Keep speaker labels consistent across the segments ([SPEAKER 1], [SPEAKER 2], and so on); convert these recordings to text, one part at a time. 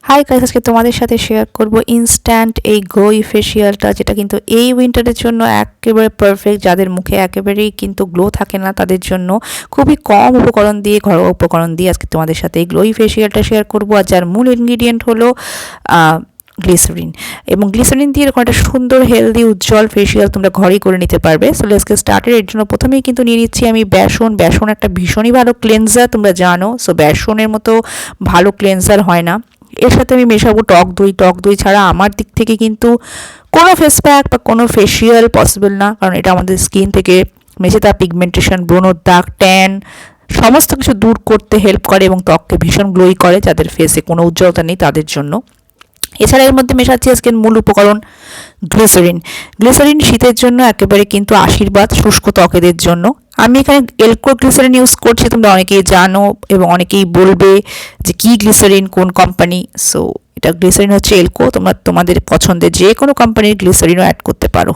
[SPEAKER 1] Hi guys, আজকে তোমাদের সাথে শেয়ার করব ইনস্ট্যান্ট এই গ্লোই ফেসিয়ালটা, যেটা কিন্তু এই উইন্টারের জন্য একেবারে পারফেক্ট। যাদের মুখে একেবারেই কিন্তু গ্লো থাকে না তাদের জন্য খুবই কম উপকরণ দিয়ে, ঘরোয়া উপকরণ দিয়ে আজকে তোমাদের সাথে এই গ্লোই ফেসিয়ালটা শেয়ার করব। আর যার মূল ইনগ্রিডিয়েন্ট হলো গ্লিসারিন, এবং গ্লিসারিন দিয়ে এরকম একটা সুন্দর হেলদি উজ্জ্বল ফেসিয়াল তোমরা ঘরেই করে নিতে পারবে। So let's get started. এর জন্য প্রথমেই কিন্তু নিয়ে নিচ্ছি আমি বেসন একটা ভীষণই ভালো ক্লেনজার, তোমরা জানো। সো বেসনের মতো ভালো ক্লেনজার হয় না। এর সাথে আমি মেশাবো টক দই ছাড়া আমার দিক থেকে কিন্তু কোনো ফেস প্যাক বা কোনো ফেসিয়াল পসিবল না, কারণ এটা আমাদের স্কিন থেকে মেঝে তার পিগমেন্টেশন, ব্রণর দাগ, ট্যান সমস্ত কিছু দূর করতে হেল্প করে এবং ত্বককে ভীষণ গ্লোই করে। যাদের ফেসে কোনো উজ্জ্বলতা নেই তাদের জন্য। এছাড়া এর মধ্যে মেশাচ্ছি আজকের মূল উপকরণ গ্লিসারিন শীতের জন্য একেবারে কিন্তু আশীর্বাদ শুষ্ক ত্বকেদের জন্য। আমি এখানে এলকো গ্লিসারিন ইউজ করছি, তোমরা অনেকেই জানো এবং অনেকেই বলবে যে কি গ্লিসারিন, কোন কোম্পানি। সো এটা গ্লিসারিন হচ্ছে এলকো, তোমরা তোমাদের পছন্দের যে কোনো কোম্পানির গ্লিসারিনও অ্যাড করতে পারো।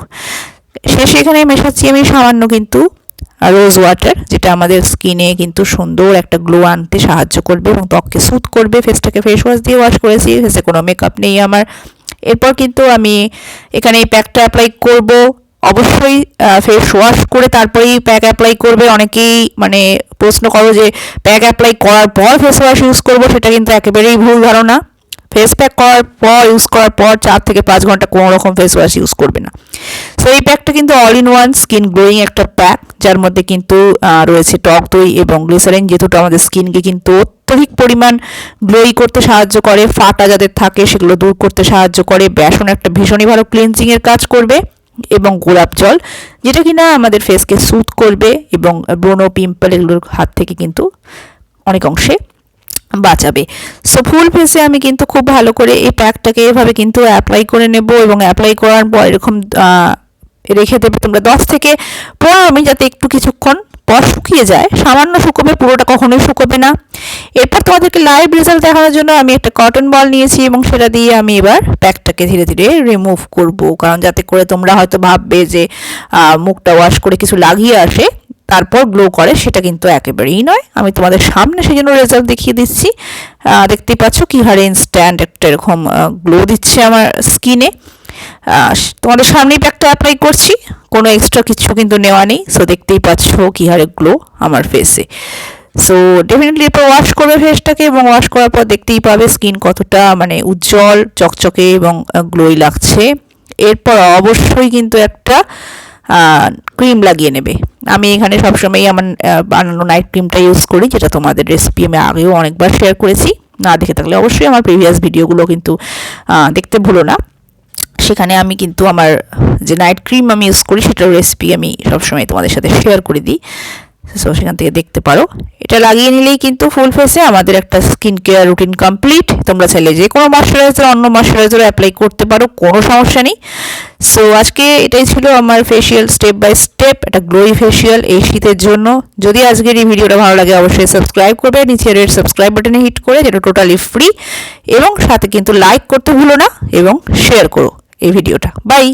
[SPEAKER 1] শেষে এখানে মেশাচ্ছি আমি সামান্য কিন্তু রোজ ওয়াটার, যেটা আমাদের স্কিনে কিন্তু সুন্দর একটা গ্লো আনতে সাহায্য করবে এবং ত্বককে স্যুথ করবে। ফেসটাকে ফেস ওয়াশ দিয়ে ওয়াশ করেছি, ফেসে কোনো মেকআপ নেই আমার। এরপর কিন্তু আমি এখানে এই প্যাকটা অ্যাপ্লাই করব। অবশ্যই ফেস ওয়াশ করে তারপরেই প্যাক অ্যাপ্লাই করবে। অনেকেই প্রশ্ন করো যে প্যাক অ্যাপ্লাই করার পর ফেস ওয়াশ ইউজ করবো, সেটা কিন্তু একেবারেই ভুল ধারণা। ফেস প্যাক করার পর ইউজ করার পর 4 থেকে 5 ঘন্টা কোনো রকম ফেস ওয়াশ ইউজ করবে না। সো এই প্যাকটা কিন্তু all in one skin glowing একটা প্যাক, যার মধ্যে কিন্তু রয়েছে টক দই এবং গ্লিসারিন, যেহেতু আমাদের স্কিনকে কিন্তু অত্যধিক পরিমাণ গ্লোই করতে সাহায্য করে। ফাটা যাদের থাকে সেগুলো দূর করতে সাহায্য করে। বেসন একটা ভীষণই ভালো ক্লিনজিংয়ের কাজ করবে, এবং গোলাপ জল, যেটা কিনা আমাদের ফেসকে স্যুথ করবে এবং ব্রণ, পিম্পল এগুলোর হাত থেকে কিন্তু অনেক অংশে বাঁচাবে। সো ফুল ফেসে আমি কিন্তু খুব ভালো করে এই প্যাকটাকে এভাবে কিন্তু অ্যাপ্লাই করে নেব, এবং অ্যাপ্লাই করার পর এরকম রেখে দেবে তোমরা 10 থেকে 15 মিনিট, যাতে একটু কিছুক্ষণ পর শুকিয়ে যায়। সামান্য শুকোবে, পুরোটা কখনোই শুকোবে না। এরপর তোমাদেরকে লাইভ রেজাল্ট দেখানোর জন্য আমি একটা কটন বল নিয়েছি, এবং সেটা দিয়ে আমি এবার প্যাকটাকে ধীরে ধীরে রিমুভ করব, কারণ যাতে করে তোমরা হয়তো ভাববে যে মুখটা ওয়াশ করে কিছু লাগিয়ে আসে তারপর গ্লো করে, সেটা কিন্তু একেবারেই নয়। আমি তোমাদের সামনে সেই জন্য রেজাল্ট দেখিয়ে দিচ্ছি। দেখতেই পাচ্ছ কি হারে ইনস্ট্যান্ট একটা এরকম গ্লো দিচ্ছে আমার স্কিনে। তোমাদের সামনেই প্যাকটা অ্যাপ্লাই করছি, কোনো এক্সট্রা কিছু কিন্তু নেওয়া নেই। সো দেখতেই পাচ্ছ কি হারে গ্লো আমার ফেসে। সো ডেফিনেটলি এরপর ওয়াশ করবে ফেসটাকে, এবং ওয়াশ করার পর দেখতেই পাবে স্কিন কতটা উজ্জ্বল, চকচকে এবং গ্লোই লাগছে। এরপর অবশ্যই কিন্তু একটা ক্রিম লাগিয়ে নেবে। আমি এখানে সবসময় আমার বানানো নাইট ক্রিমটা ইউজ করি, যেটা তোমাদের রেসিপি আমি আগেও অনেকবার শেয়ার করেছি। না দেখে থাকলে অবশ্যই আমার প্রিভিয়াস ভিডিওগুলো কিন্তু দেখতে ভুলো না। সেখানে আমি কিন্তু আমার যে নাইট ক্রিম আমি ইউজ করি সেটার রেসিপি আমি সবসময় তোমাদের সাথে শেয়ার করে দিই। সো সেখান থেকে দেখতে পারো। এটা লাগিয়ে নিলেই কিন্তু ফুল ফেসে আমাদের একটা স্কিন কেয়ার রুটিন কমপ্লিট। তোমরা চাইলে যে কোনো ময়শ্চারাইজার, অন্য ময়শ্চারাইজারও অ্যাপ্লাই করতে পারো, কোনো সমস্যা নেই। সো আজকে এটাই ছিল আমার ফেসিয়াল স্টেপ বাই স্টেপ, একটা গ্লোই ফেসিয়াল এই শীতের জন্য। যদি আজকের এই ভিডিওটা ভালো লাগে অবশ্যই সাবস্ক্রাইব করবে, নিচের সাবস্ক্রাইব বাটনে হিট করে, যেটা টোটালি ফ্রি, এবং সাথে কিন্তু লাইক করতে ভুলো না এবং শেয়ার করো এই ভিডিওটা। বাই।